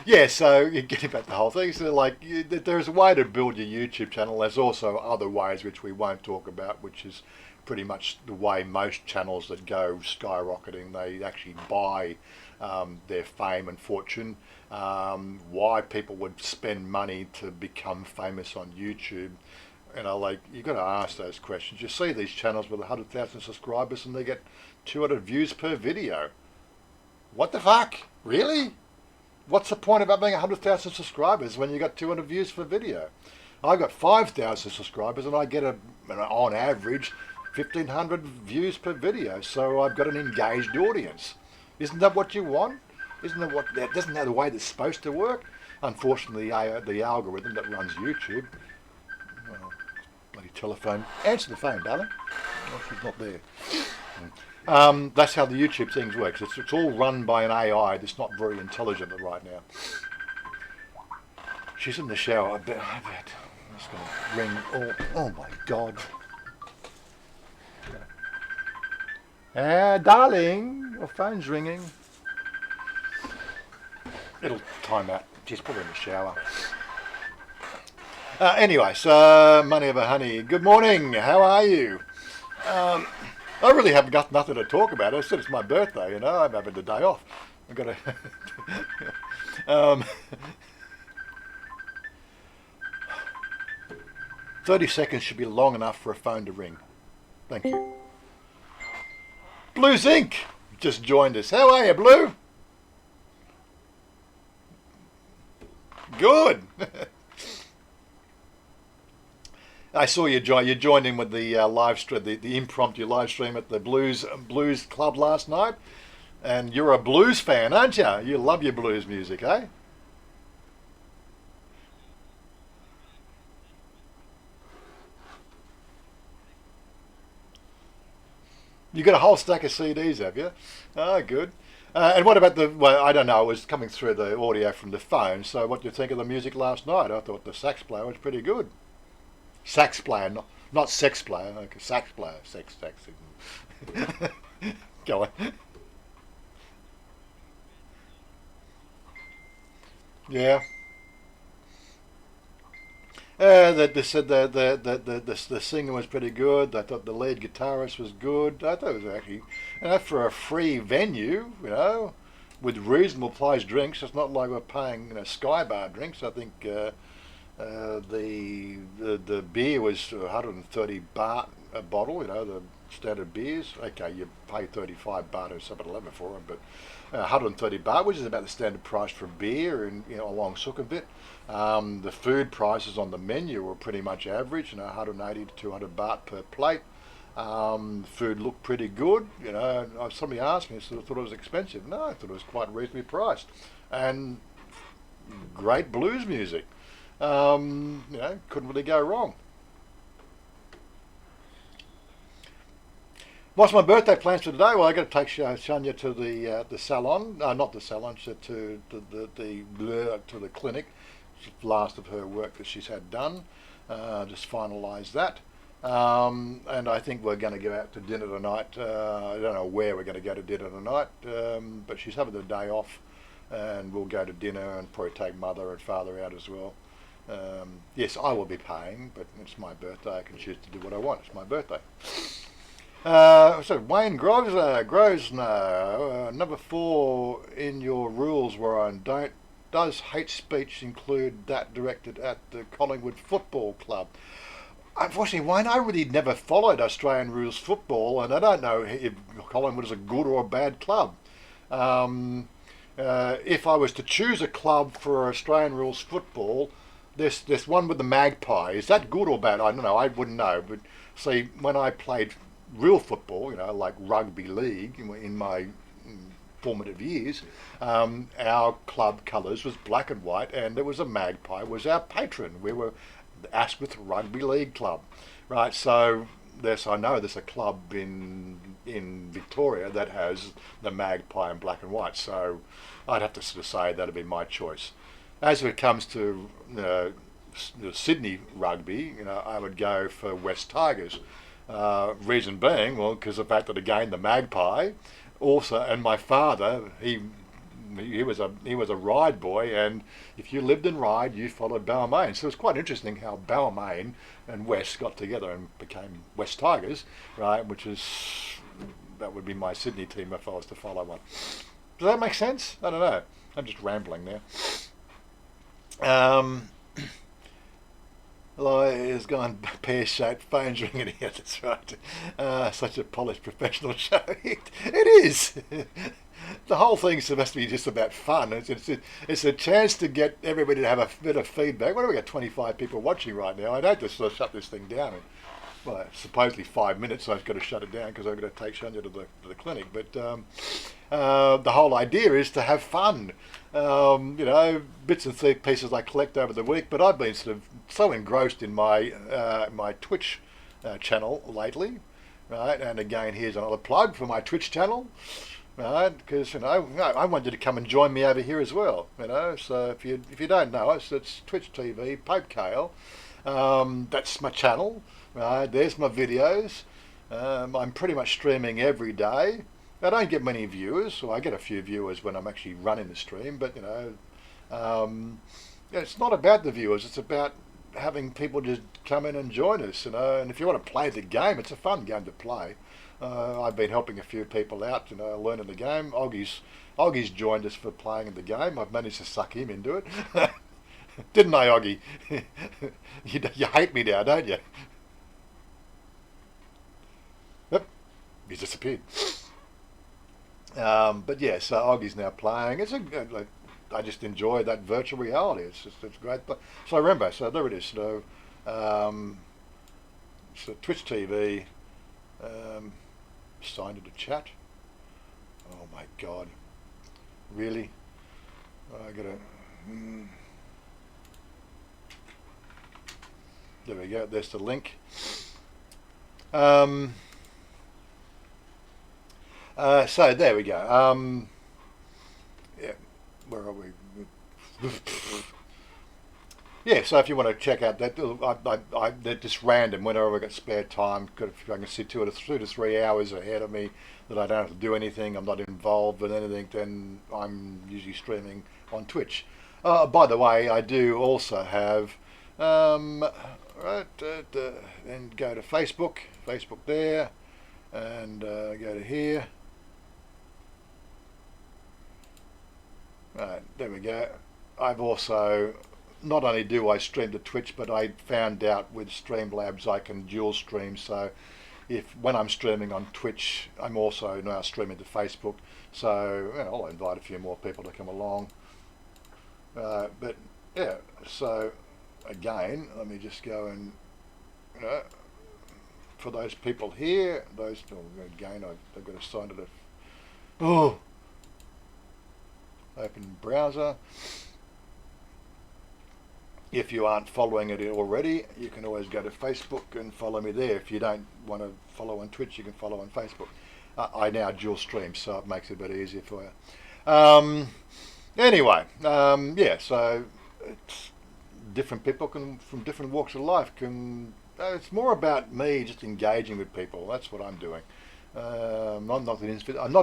Yeah, so getting back to the whole thing, so there's a way to build your YouTube channel. There's also other ways which we won't talk about, which is pretty much the way most channels that go skyrocketing, they actually buy their fame and fortune. Why people would spend money to become famous on YouTube. You got to ask those questions. You see these channels with 100,000 subscribers and they get 200 views per video. What the fuck? Really? What's the point of having 100,000 subscribers when you got 200 views per video? I got 5,000 subscribers and I get on average 1,500 views per video, so I've got an engaged audience. Isn't that what you want? Isn't that the way that's supposed to work? Unfortunately, the algorithm that runs YouTube, well, bloody telephone. Answer the phone, darling. Oh, she's not there. That's how the YouTube things works. It's all run by an AI that's not very intelligent right now. She's in the shower. I bet. It's going to ring. Oh my God. Darling, your phone's ringing. It'll time out. She's probably in the shower. Anyway, so Money Over Honey. Good morning. How are you? I really haven't got nothing to talk about. I said it's my birthday, I'm having the day off. I've got to... 30 seconds should be long enough for a phone to ring. Thank you. Blue Zinc just joined us. How are you, Blue? Good. I saw you joined in with the live stream, the impromptu live stream at the Blues Club last night, and you're a blues fan, aren't you? You love your blues music, eh? You got a whole stack of CDs, have you? Oh, good. And what about well, I don't know, it was coming through the audio from the phone, so what do you think of the music last night? I thought the sax player was pretty good. Sax player, not sex player, okay, sax player, sex. Go on. Yeah. They said the singer was pretty good. I thought the lead guitarist was good. I thought it was actually, for a free venue, with reasonable priced drinks. It's not like we're paying, Sky Bar drinks. I think the beer was 130 baht a bottle. The standard beers. Okay, you pay 35 baht or 7-Eleven for them, but 130 baht, which is about the standard price for beer, and along Sukhumvit. The food prices on the menu were pretty much average, 180 to 200 baht per plate. Food looked pretty good. Somebody asked me, I thought it was expensive. No, I thought it was quite reasonably priced, and great blues music. Couldn't really go wrong. What's my birthday plans for today? Well, I got to take Chanya to the salon, not the salon, to the clinic. It's the last of her work that she's had done. Just finalise that, and I think we're going to go out to dinner tonight. I don't know where we're going to go to dinner tonight, but she's having the day off, and we'll go to dinner and probably take mother and father out as well. Yes, I will be paying, but it's my birthday. I can choose to do what I want. It's my birthday. So Wayne Grosvenor, number 4 in your rules were on does hate speech include that directed at the Collingwood Football Club? Unfortunately, Wayne, I really never followed Australian rules football, and I don't know if Collingwood is a good or a bad club. If I was to choose a club for Australian rules football, there's one with the Magpie. Is that good or bad? I don't know. I wouldn't know. But see, when I played real football, like rugby league in my formative years, our club colours was black and white, and there was a magpie was our patron. We were Asquith Rugby League Club, right? So I know there's a club in Victoria that has the magpie in black and white. So I'd have to sort of say that'd be my choice. As it comes to Sydney rugby, I would go for West Tigers. Reason being, well, because the fact that again the magpie, also, and my father, he was a Ryde boy, and if you lived in Ryde, you followed Balmain. So it's quite interesting how Balmain and West got together and became West Tigers, right? That would be my Sydney team if I was to follow one. Does that make sense? I don't know. I'm just rambling there. It's gone pear-shaped, phone's ringing here, that's right. Such a polished professional show. It is. The whole thing's supposed to be just about fun. It's a chance to get everybody to have a bit of feedback. What do we got, 25 people watching right now? I'd hate to sort of shut this thing down well, supposedly 5 minutes, so I've got to shut it down because I've got to take Chanya to the clinic. But the whole idea is to have fun. You know, bits and pieces I collect over the week, but I've been sort of so engrossed in my my Twitch channel lately, right? And again, here's another plug for my Twitch channel, right? Because, you know, I want you to come and join me over here as well, you know. So if you don't know us, it's Twitch TV, PopeKael. That's my channel, right? There's my videos. I'm pretty much streaming every day. I don't get many viewers, so I get a few viewers when I'm actually running the stream, but, you know, it's not about the viewers, it's about having people just come in and join us, you know. And if you want to play the game, it's a fun game to play. I've been helping a few people out, you know, learning the game. Augie's joined us for playing the game. I've managed to suck him into it. Didn't I, Auggie? You hate me now, don't you? Yep, he's disappeared. But yeah, so Augie's now playing. Like, I just enjoy that virtual reality. It's great. So remember, so there it is. So, so Twitch TV, signed into chat. Oh my God, really? I gotta. There we go. There's the link. So there we go. Yeah, where are we? Yeah, so if you want to check out that, they're just random. Whenever I got spare time, if I can see 2 to 3 hours ahead of me that I don't have to do anything, I'm not involved with anything, then I'm usually streaming on Twitch. By the way, I do also have, right, and go to Facebook there, and go to here. Right, there we go. I've also, not only do I stream to Twitch, but I found out with Streamlabs I can dual stream. So when I'm streaming on Twitch, I'm also now streaming to Facebook. So, you know, I'll invite a few more people to come along. But yeah, so again, let me just go and, you know, for those people here, again, I've got to sign to the, open browser. If you aren't following it already, you can always go to Facebook and follow me there. If you don't want to follow on Twitch, you can follow on Facebook. I now dual stream, so it makes it a bit easier for you. Anyway, yeah, so it's different people from different walks of life can. It's more about me just engaging with people. That's what I'm doing. I'm not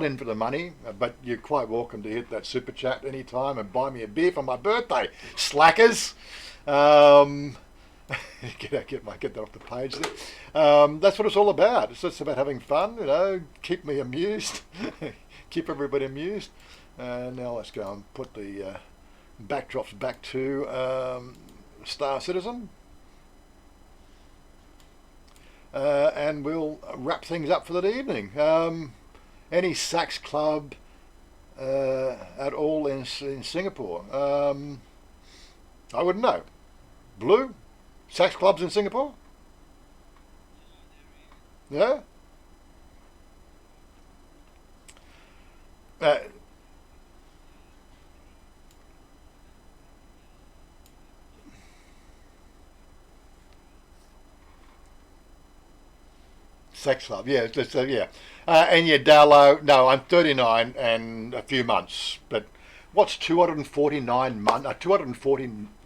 in for the money, but you're quite welcome to hit that super chat anytime and buy me a beer for my birthday, slackers. Get that off the page there. That's what it's all about. It's just about having fun, you know, keep me amused, keep everybody amused. Now let's go and put the backdrops back to Star Citizen. And we'll wrap things up for that evening. Any sax club at all in Singapore? I wouldn't know. Blue? Sax clubs in Singapore? Yeah? Sex club, yeah, yeah. And yeah, Dallo, no, I'm 39 and a few months, but what's 240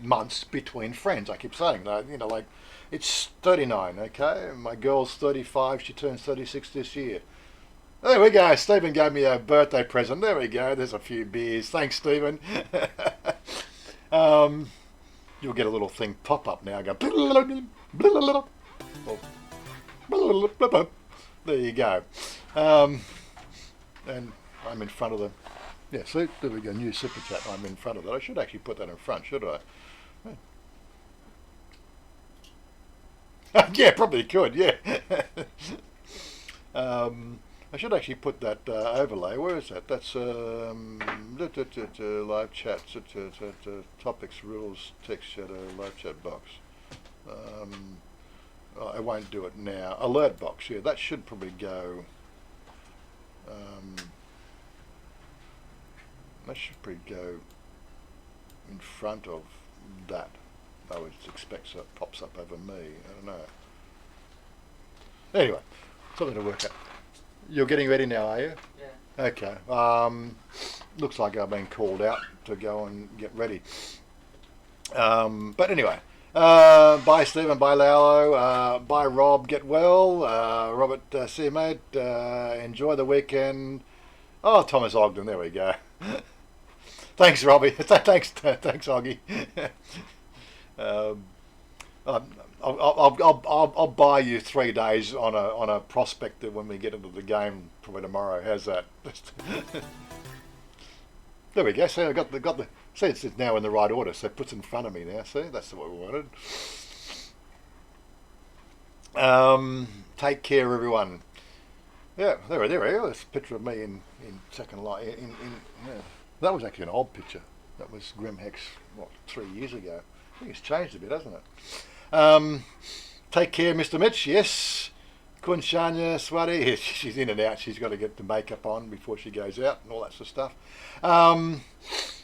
months between friends? I keep saying that, you know, like, it's 39, okay? My girl's 35, she turns 36 this year. There we go, Stephen gave me a birthday present. There we go, there's a few beers. Thanks, Stephen. You'll get a little thing pop up now, go, there you go. And I'm in front of the, yeah, see, there we go, new super chat. I'm in front of that. I should actually put that in front, should I? Yeah, probably could, yeah. I should actually put that overlay. Where is that? That's live chat, topics, rules, text shadow, live chat box. I won't do it now. Alert box, yeah, that should probably go. That should probably go in front of that. I would expect so it pops up over me. I don't know. Anyway, something to work out. You're getting ready now, are you? Yeah. Okay. Looks like I've been called out to go and get ready. But anyway, bye Stephen, bye Lalo, bye Rob, get well. Robert, see you mate. Enjoy the weekend. Oh, Thomas Ogden, there we go. Thanks, Robbie. thanks, Auggie. I'll buy you 3 days on a prospector when we get into the game probably tomorrow. How's that? There we go. See, I got the. See, it's now in the right order. So it puts in front of me now. See, that's what we wanted. Take care, everyone. Yeah, there we go. This picture of me in second line. Yeah. That was actually an old picture. That was Grim Hex, 3 years ago. I think it's changed a bit, hasn't it? Take care, Mr. Mitch. Yes. Kun Chanya, Swati. She's in and out. She's got to get the makeup on before she goes out and all that sort of stuff.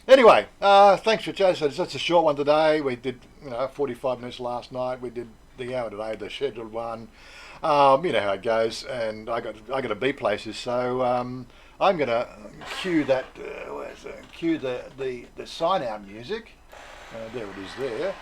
Anyway, thanks for chatting. So it's a short one today. We did 45 minutes last night. We did the hour today, the scheduled one. You know how it goes, and I got to be places. So I'm going to cue that. Cue the sign out music. There it is. There.